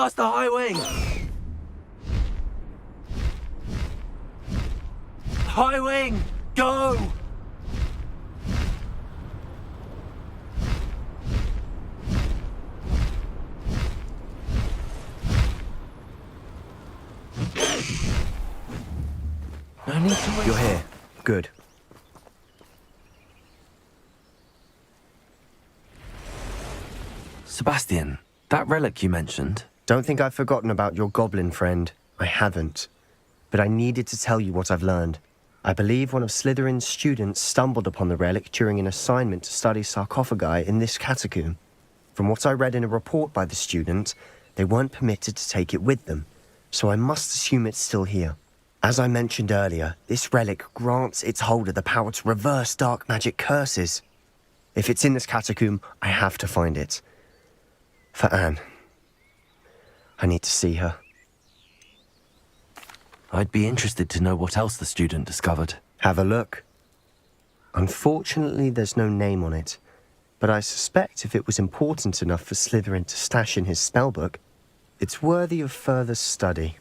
Faster, High Wing! High Wing, go! No need to wait. You're here. Good. Sebastian, that relic you mentioned. Don't think I've forgotten about your goblin friend. I haven't. But I needed to tell you what I've learned. I believe one of Slytherin's students stumbled upon the relic during an assignment to study sarcophagi in this catacomb. From what I read in a report by the student, they weren't permitted to take it with them, so I must assume it's still here. As I mentioned earlier, this relic grants its holder the power to reverse dark magic curses. If it's in this catacomb, I have to find it. For Anne. I need to see her. I'd be interested to know what else the student discovered. Have a look. Unfortunately, there's no name on it, but I suspect if it was important enough for Slytherin to stash in his spellbook, it's worthy of further study.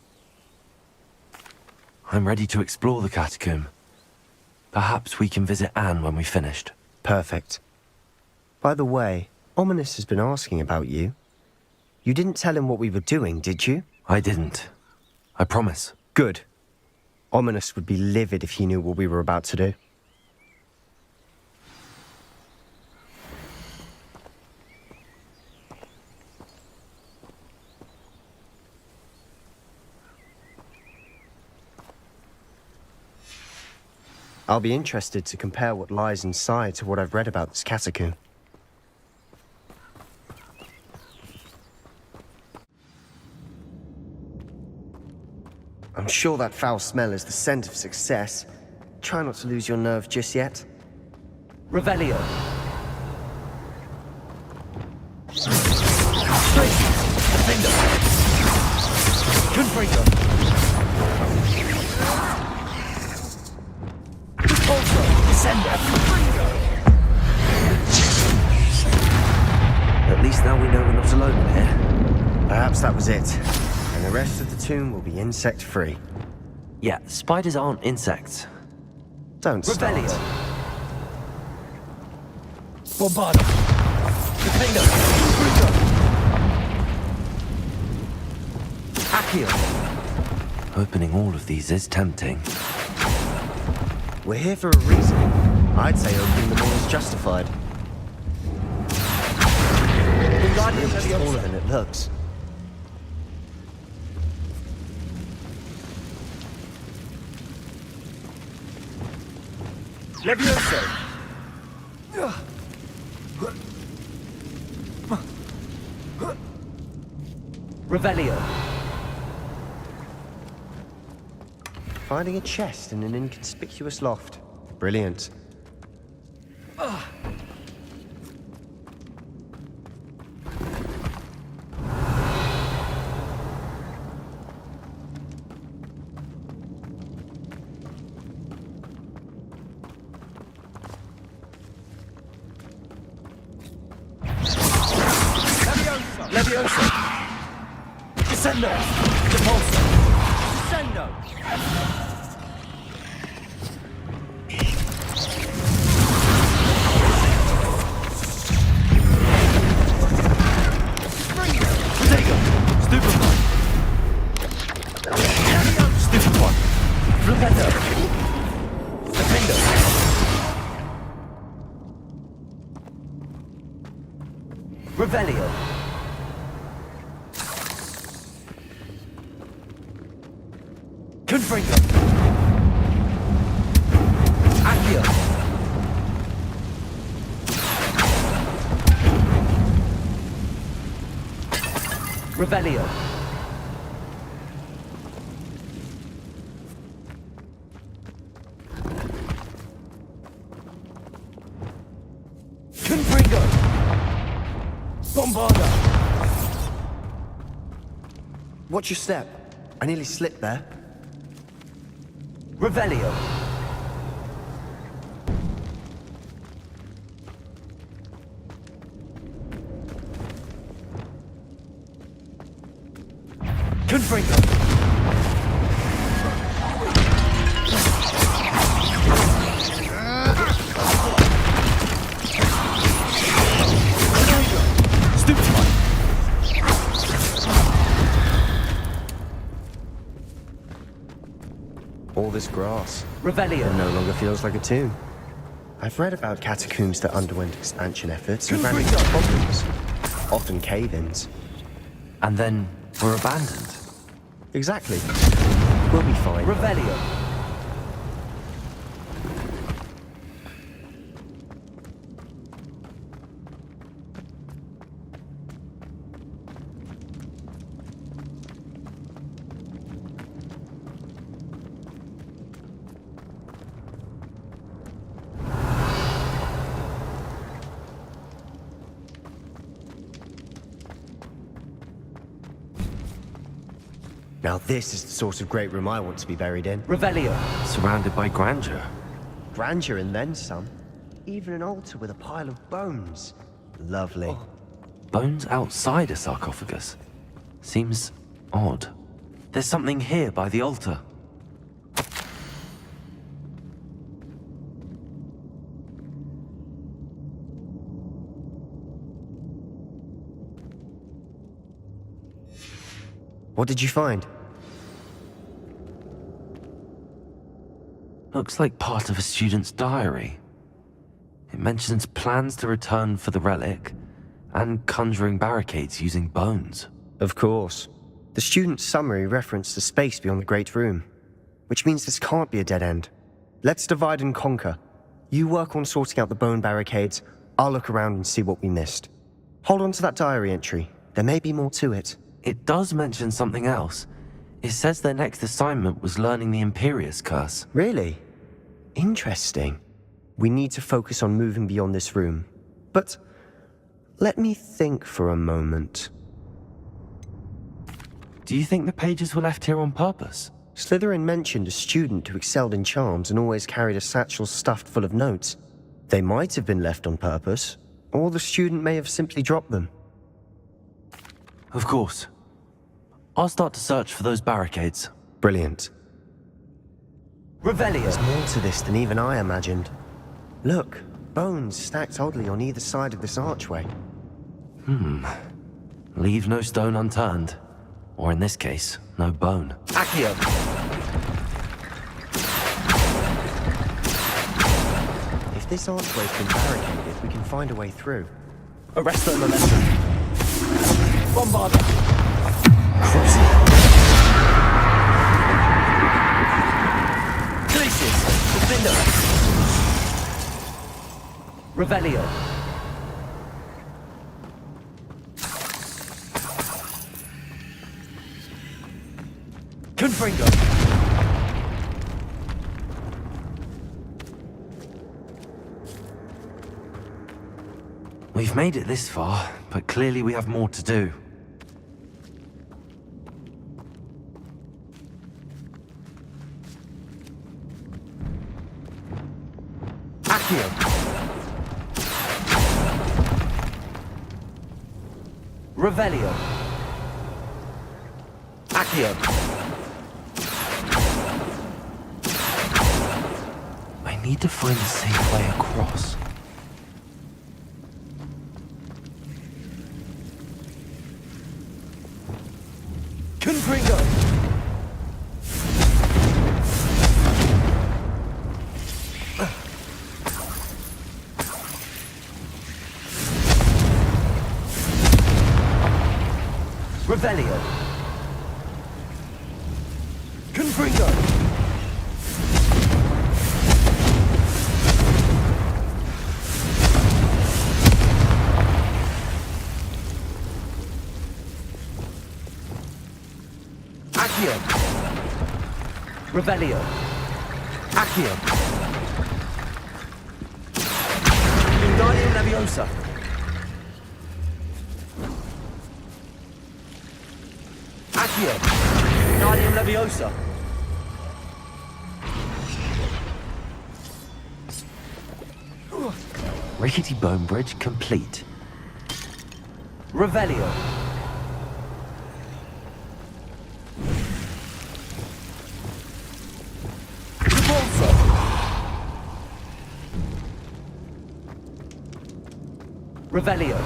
I'm ready to explore the catacomb. Perhaps we can visit Anne when we've finished. Perfect. By the way, Ominous has been asking about you. You didn't tell him what we were doing, did you? I didn't. I promise. Good. Ominous would be livid if he knew what we were about to do. I'll be interested to compare what lies inside to what I've read about this catacomb. I'm sure that foul smell is the scent of success. Try not to lose your nerve just yet. Revelio. Confringo. Also, Descender. At least now we know we're not alone in here. Perhaps that was it. And the rest of the tomb will be insect-free. Yeah, spiders aren't insects. Don't start. Revelio. Bombardo. Defender. Accio. Opening all of these is tempting. We're here for a reason. I'd say opening them all is justified. It's taller than it looks. Levioso. Revelio. Finding a chest in an inconspicuous loft. Brilliant. Levioso. Descendo. Depulso. Descendo. Protego. Stupefy. Stupefy. Flipetto. Defendo. Revelio. Confringo. Accio. Revelio. Confringo. Bombarda. Watch your step. I nearly slipped there. Revelio. Confringo! All this grass. Revelio. It no longer feels like a tomb. I've read about catacombs that underwent expansion efforts and ran into problems. Often cave-ins. And then were abandoned. Exactly. We'll be fine. Revelio. Now this is the sort of great room I want to be buried in. Revelio. Surrounded by grandeur. Grandeur and then some. Even an altar with a pile of bones. Lovely. Bones outside a sarcophagus. Seems odd. There's something here by the altar. What did you find? Looks like part of a student's diary. It mentions plans to return for the relic and conjuring barricades using bones. Of course. The student's summary referenced the space beyond the Great Room, which means this can't be a dead end. Let's divide and conquer. You work on sorting out the bone barricades, I'll look around and see what we missed. Hold on to that diary entry. There may be more to it. It does mention something else. It says their next assignment was learning the Imperius Curse. Really? Interesting. We need to focus on moving beyond this room. But let me think for a moment. Do you think the pages were left here on purpose? Slytherin mentioned a student who excelled in charms and always carried a satchel stuffed full of notes. They might have been left on purpose, or the student may have simply dropped them. Of course. I'll start to search for those barricades. Brilliant. Revelio. There's more to this than even I imagined. Look, bones stacked oddly on either side of this archway. Leave no stone unturned. Or in this case, no bone. Accio! If this archway's been barricaded, we can find a way through. Arresto momentum. Bombarda! Glacius! Defender! Revelio! Confringo! We've made it this far, but clearly we have more to do. Accio! Revelio! Accio! I need to find a safe way across. Confringo! Revelio! Confringo! Accio! Revelio! Accio! Wingardium Leviosa! Accio! Wingardium Leviosa! Rickety bone bridge complete. Revelio! Revelio.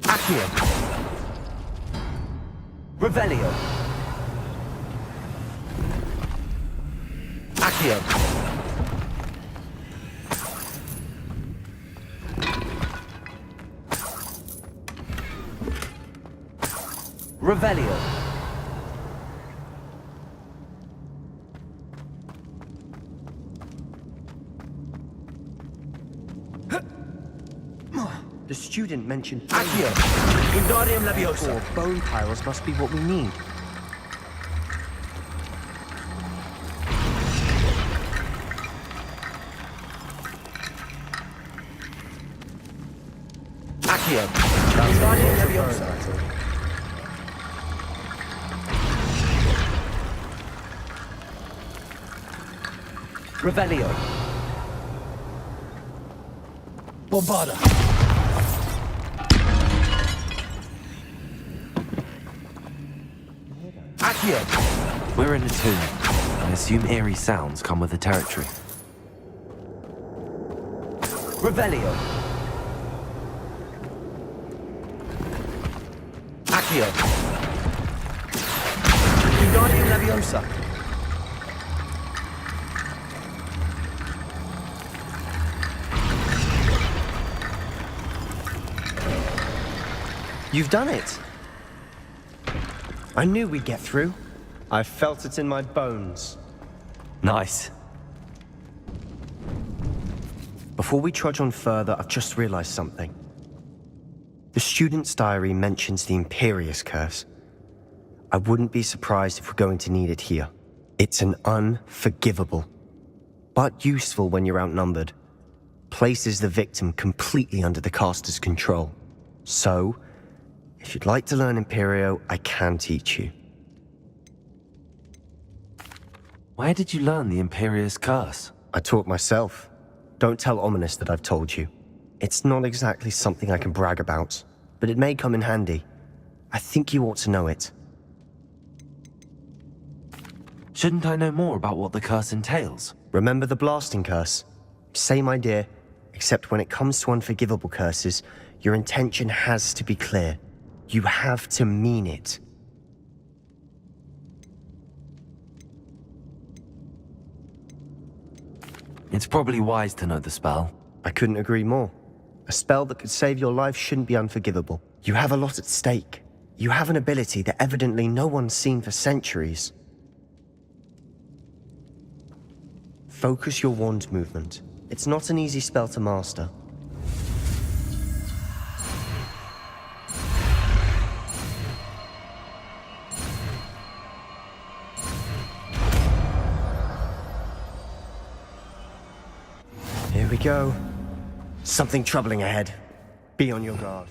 Accio. Revelio. Accio. Revelio. The student mentioned Accio. Wingardium Leviosa. or bone piles must be what we need. Accio. Wingardium Leviosa. Revelio. Bombarda. Accio. We're in a tomb. I assume eerie sounds come with the territory. Revelio. Accio. Wingardium Leviosa. You've done it. I knew we'd get through. I felt it in my bones. Nice. Before we trudge on further, I've just realized something. The student's diary mentions the Imperious Curse. I wouldn't be surprised if we're going to need it here. It's an unforgivable, but useful when you're outnumbered. Places the victim completely under the caster's control. So, if you'd like to learn Imperio, I can teach you. Where did you learn the Imperious Curse? I taught myself. Don't tell Ominous that I've told you. It's not exactly something I can brag about, but it may come in handy. I think you ought to know it. Shouldn't I know more about what the curse entails? Remember the blasting curse? Same idea, except when it comes to unforgivable curses, your intention has to be clear. You have to mean it. It's probably wise to know the spell. I couldn't agree more. A spell that could save your life shouldn't be unforgivable. You have a lot at stake. You have an ability that evidently no one's seen for centuries. Focus your wand movement. It's not an easy spell to master. Here we go. Something troubling ahead. Be on your guard.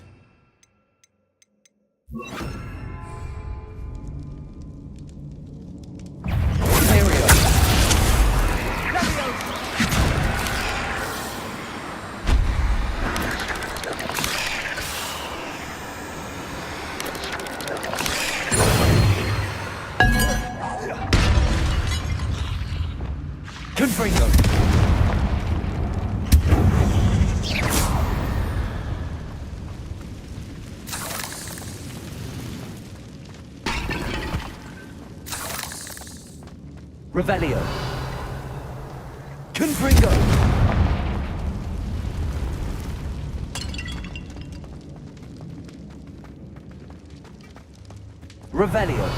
Confringo. Revelio. Confringo. Revelio.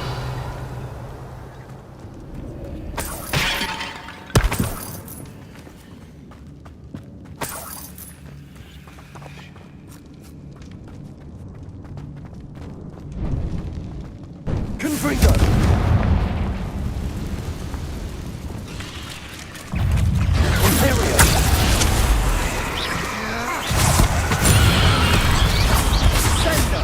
Confringo. Ontario. Sendo.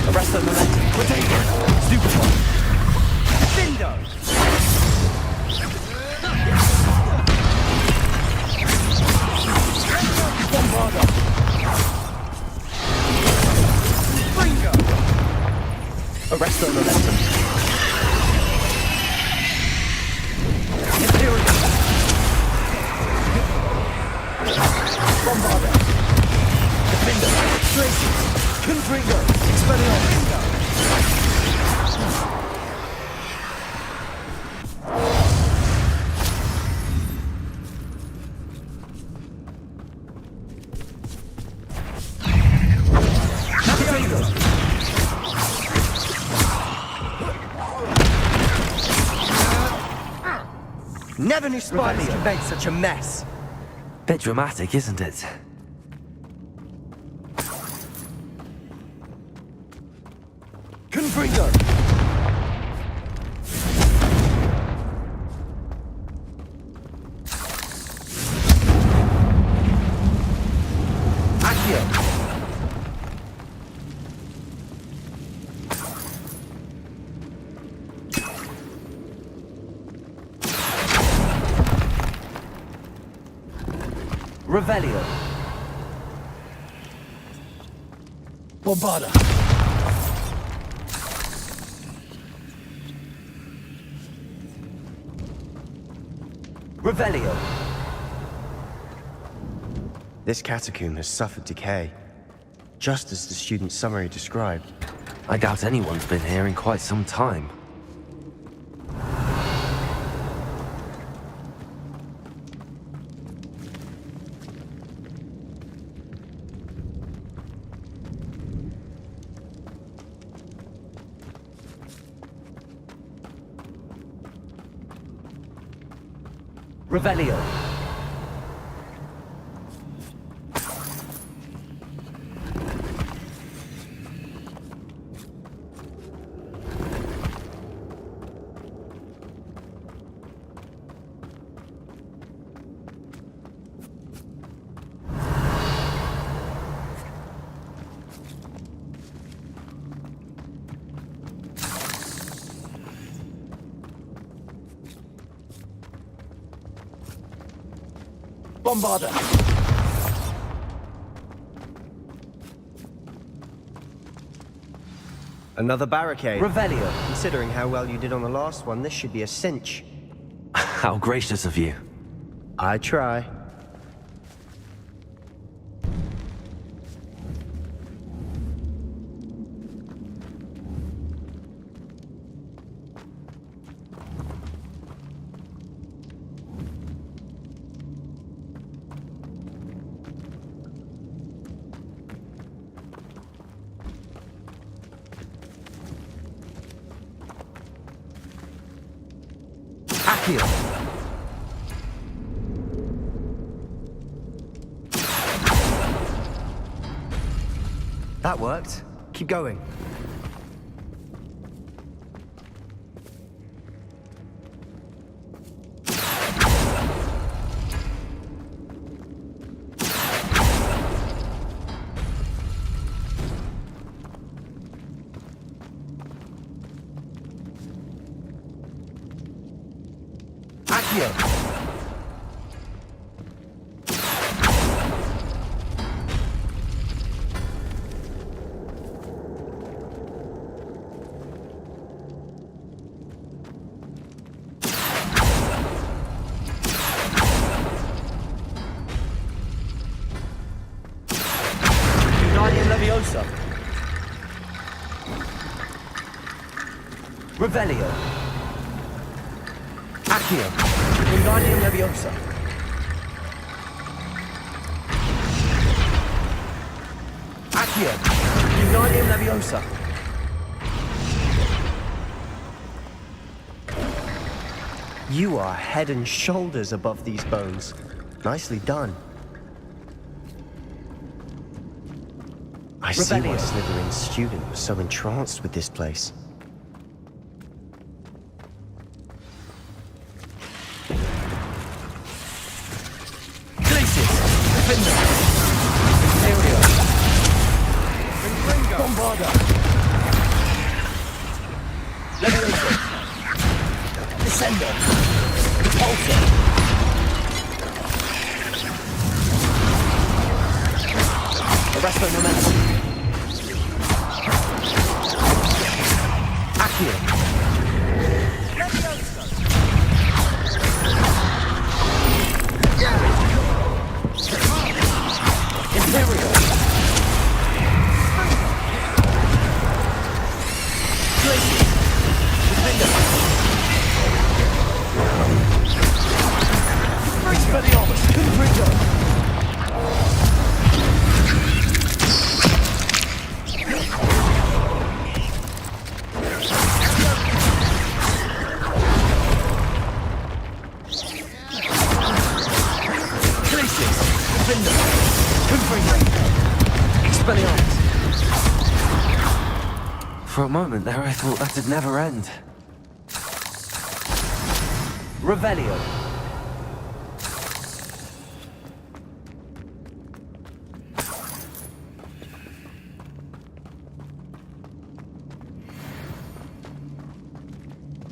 Arrest the momentum. Potato. Super. Sendo. Glacius! Confringo! Expelliarmus! Never knew spiders could make such a mess. Bit dramatic, isn't it? Confringo! Accio! Revelio. Bombarda. Revelio. This catacomb has suffered decay, just as the student's summary described. I doubt anyone's been here in quite some time. Revelio. Bombarda. Another barricade. Revelio. Considering how well you did on the last one, this should be a cinch. How gracious of you. I try. Accio. That worked. Keep going. Accio. Guardian Leviosa. Revelio. Accio. Guardian Leviosa. Accio. Guardian Leviosa. You are head and shoulders above these bones. Nicely done. I see why Revelio. Slytherin's student was so entranced with this place. Glacius. Defender. Aereo. Bombarda. Leviosa. Descender. Repulsor. Arresto Momentum. Accio. Imperial. Expelliarmus! For a moment there, I thought that'd never end. Revelio!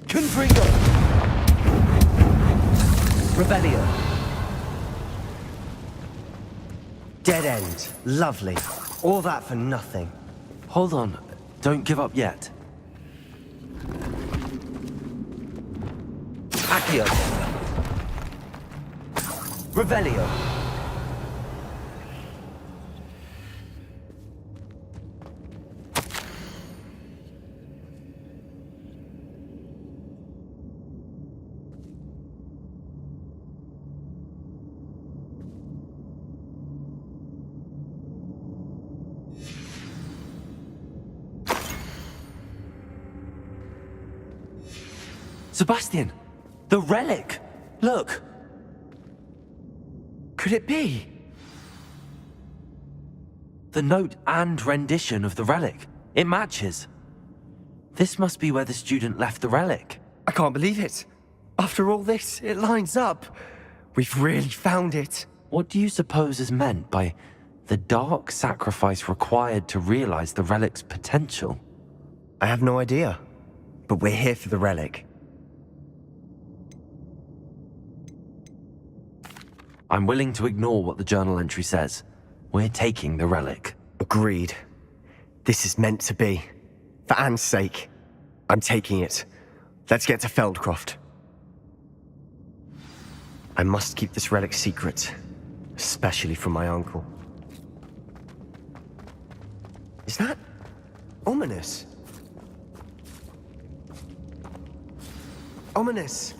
Confringo! Revelio! Dead end. Lovely. All that for nothing. Hold on, don't give up yet. Accio! Revelio! Sebastian! The relic! Look! Could it be? The note and rendition of the relic. It matches. This must be where the student left the relic. I can't believe it. After all this, it lines up. We've really found it. What do you suppose is meant by the dark sacrifice required to realize the relic's potential? I have no idea. But we're here for the relic. I'm willing to ignore what the journal entry says. We're taking the relic. Agreed. This is meant to be. For Anne's sake. I'm taking it. Let's get to Feldcroft. I must keep this relic secret. Especially from my uncle. Is that ominous? Ominous!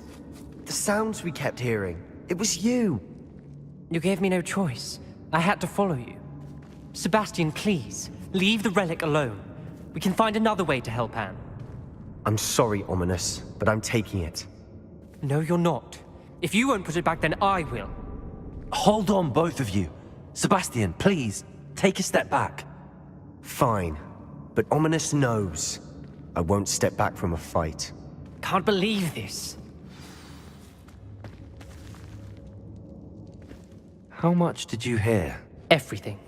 The sounds we kept hearing. It was you! You gave me no choice. I had to follow you. Sebastian, please, leave the relic alone. We can find another way to help Anne. I'm sorry, Ominous, but I'm taking it. No, you're not. If you won't put it back, then I will. Hold on, both of you. Sebastian, please, take a step back. Fine, but Ominous knows. I won't step back from a fight. Can't believe this. How much did you hear? Everything.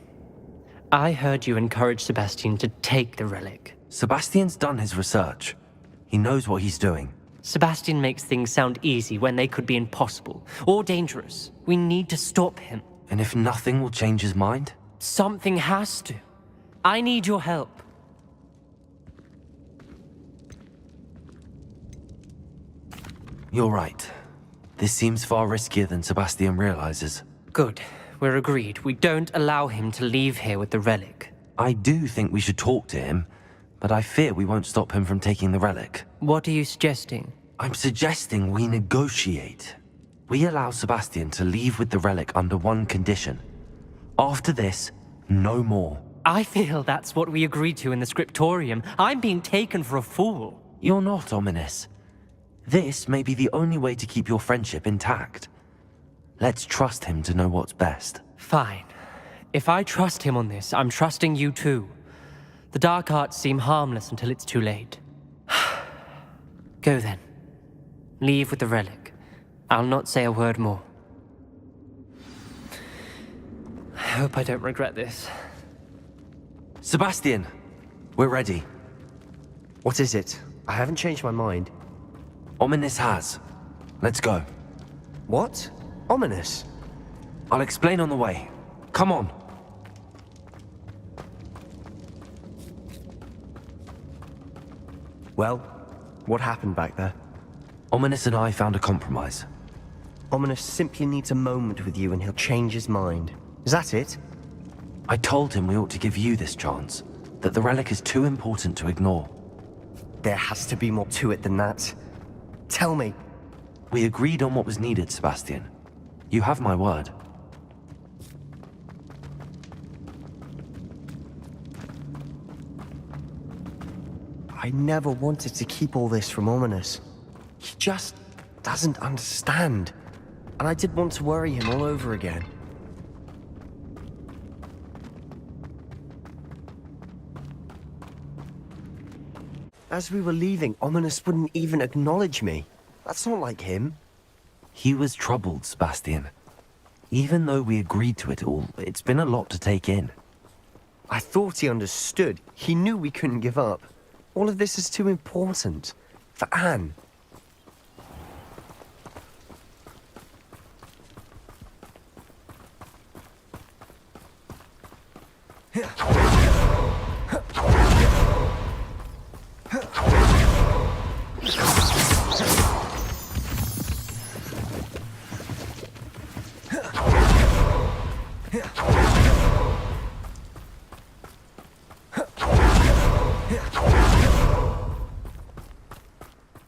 I heard you encourage Sebastian to take the relic. Sebastian's done his research. He knows what he's doing. Sebastian makes things sound easy when they could be impossible or dangerous. We need to stop him. And if nothing will change his mind? Something has to. I need your help. You're right. This seems far riskier than Sebastian realizes. Good. We're agreed. We don't allow him to leave here with the relic. I do think we should talk to him, but I fear we won't stop him from taking the relic. What are you suggesting? I'm suggesting we negotiate. We allow Sebastian to leave with the relic under one condition. After this, no more. I feel that's what we agreed to in the scriptorium. I'm being taken for a fool. You're not, Ominous. This may be the only way to keep your friendship intact. Let's trust him to know what's best. Fine. If I trust him on this, I'm trusting you too. The dark arts seem harmless until it's too late. Go then. Leave with the relic. I'll not say a word more. I hope I don't regret this. Sebastian, we're ready. What is it? I haven't changed my mind. Ominous has. Let's go. What? Ominous? I'll explain on the way. Come on. Well, what happened back there? Ominous and I found a compromise. Ominous simply needs a moment with you and he'll change his mind. Is that it? I told him we ought to give you this chance, that the relic is too important to ignore. There has to be more to it than that. Tell me. We agreed on what was needed, Sebastian. You have my word. I never wanted to keep all this from Ominous. He just doesn't understand. And I did want to worry him all over again. As we were leaving, Ominous wouldn't even acknowledge me. That's not like him. He was troubled, Sebastian. Even though we agreed to it all, it's been a lot to take in. I thought he understood. He knew we couldn't give up. All of this is too important. For Anne.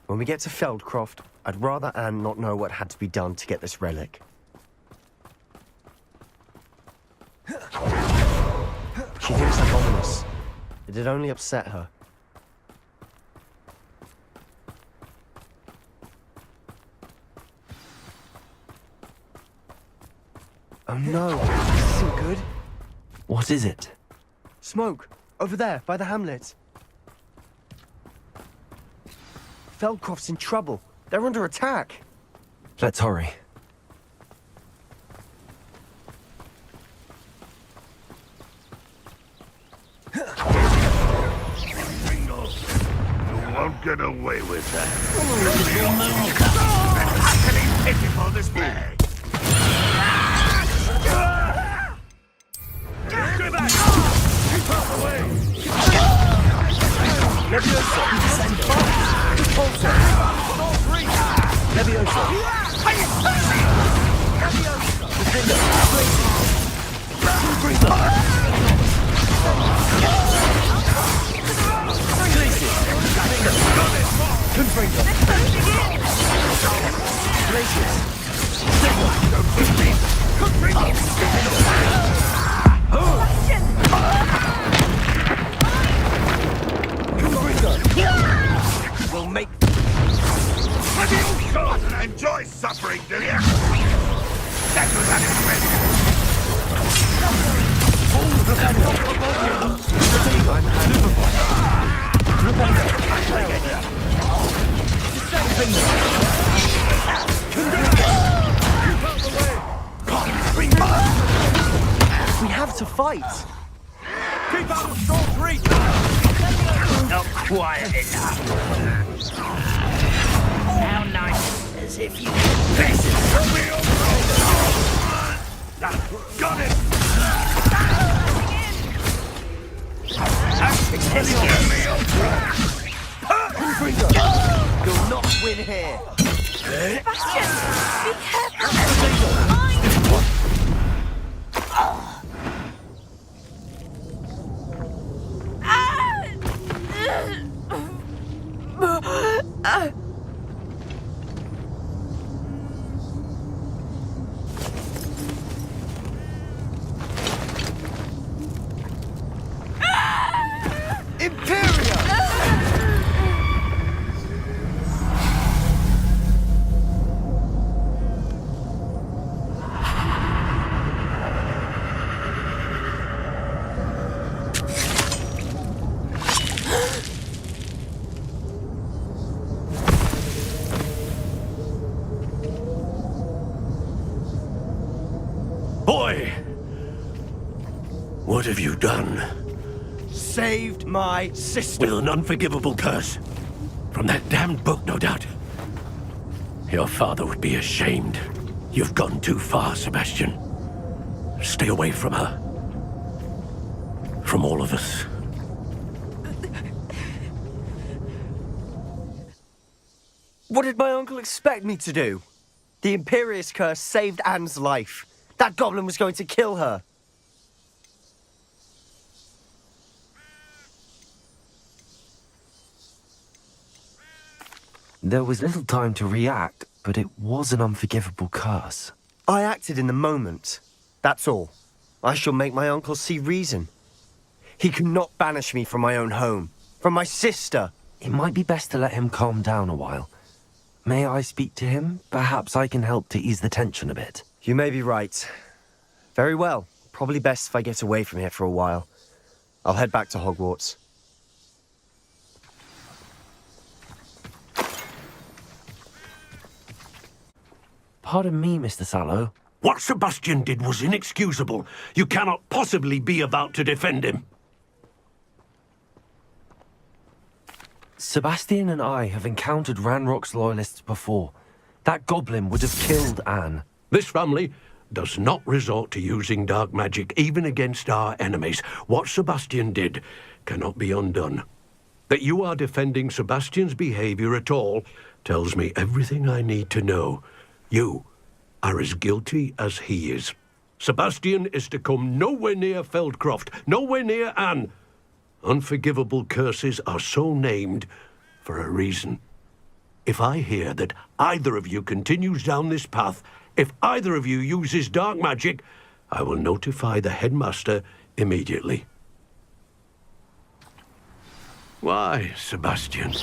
When we get to Feldcroft, I'd rather Anne not know what had to be done to get this relic. She thinks I'm ominous. It'd only upset her. Oh no, this isn't good. What is it? Smoke, over there, by the hamlet. Feldcroft's in trouble. They're under attack. Let's hurry. You won't get away with that. An utterly pitiful display. Get back! Keep out the way! Leviosa! Repulsor! Leviosa! Defender! Breather! Confringo! Glacius! We'll make... Have you shot and enjoy suffering, do you? Settle that We have to fight. keep out of Storm's reach! Not quiet enough. How nice, as if you confess it. Got it! You'll not win here. Sebastian, be careful! Boy! What have you done? Saved my sister. With an unforgivable curse. From that damned book, no doubt. Your father would be ashamed. You've gone too far, Sebastian. Stay away from her. From all of us. What did my uncle expect me to do? The Imperious curse saved Anne's life. That goblin was going to kill her. There was little time to react, but it was an unforgivable curse. I acted in the moment. That's all. I shall make my uncle see reason. He cannot banish me from my own home. From my sister. It might be best to let him calm down a while. May I speak to him? Perhaps I can help to ease the tension a bit. You may be right. Very well. Probably best if I get away from here for a while. I'll head back to Hogwarts. Pardon me, Mr. Sallow. What Sebastian did was inexcusable. You cannot possibly be about to defend him. Sebastian and I have encountered Ranrock's loyalists before. That goblin would have killed Anne. This family does not resort to using dark magic even against our enemies. What Sebastian did cannot be undone. That you are defending Sebastian's behavior at all tells me everything I need to know. You are as guilty as he is. Sebastian is to come nowhere near Feldcroft, nowhere near Anne. Unforgivable curses are so named for a reason. If I hear that either of you continues down this path, if either of you uses dark magic, I will notify the headmaster immediately. Why, Sebastian?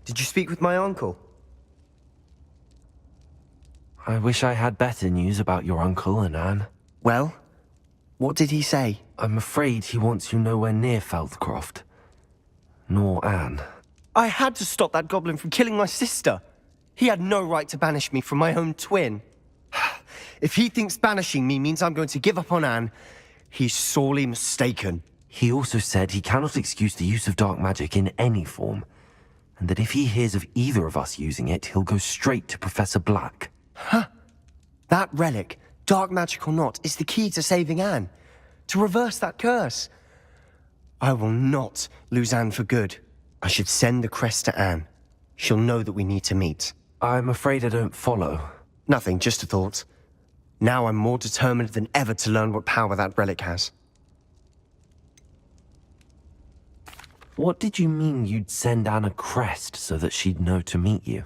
Did you speak with my uncle? I wish I had better news about your uncle and Anne. Well, what did he say? I'm afraid he wants you nowhere near Feldcroft. Nor Anne. I had to stop that goblin from killing my sister. He had no right to banish me from my own twin. If he thinks banishing me means I'm going to give up on Anne, he's sorely mistaken. He also said he cannot excuse the use of dark magic in any form, and that if he hears of either of us using it, he'll go straight to Professor Black. Huh? That relic, dark magic or not, is the key to saving Anne. To reverse that curse. I will not lose Anne for good. I should send the crest to Anne. She'll know that we need to meet. I'm afraid I don't follow. Nothing, just a thought. Now I'm more determined than ever to learn what power that relic has. What did you mean you'd send Anne a crest so that she'd know to meet you?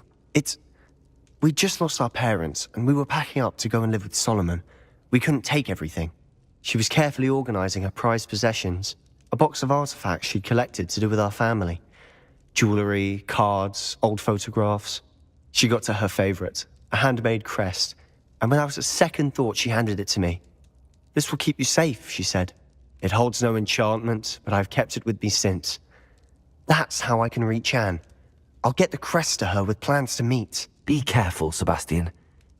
We just lost our parents, and we were packing up to go and live with Solomon. We couldn't take everything. She was carefully organizing her prized possessions, a box of artifacts she'd collected to do with our family. Jewelry, cards, old photographs. She got to her favorite, a handmade crest, and without a second thought she handed it to me. "This will keep you safe," she said. "It holds no enchantment, but I've kept it with me since. That's how I can reach Anne. I'll get the crest to her with plans to meet." Be careful, Sebastian.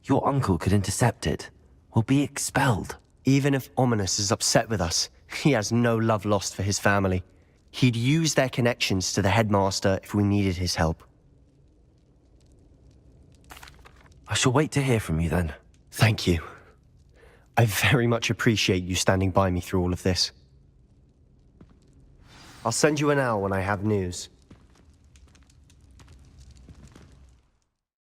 Your uncle could intercept it. We'll be expelled. Even if Ominous is upset with us, he has no love lost for his family. He'd use their connections to the headmaster if we needed his help. I shall wait to hear from you then. Thank you. I very much appreciate you standing by me through all of this. I'll send you an owl when I have news.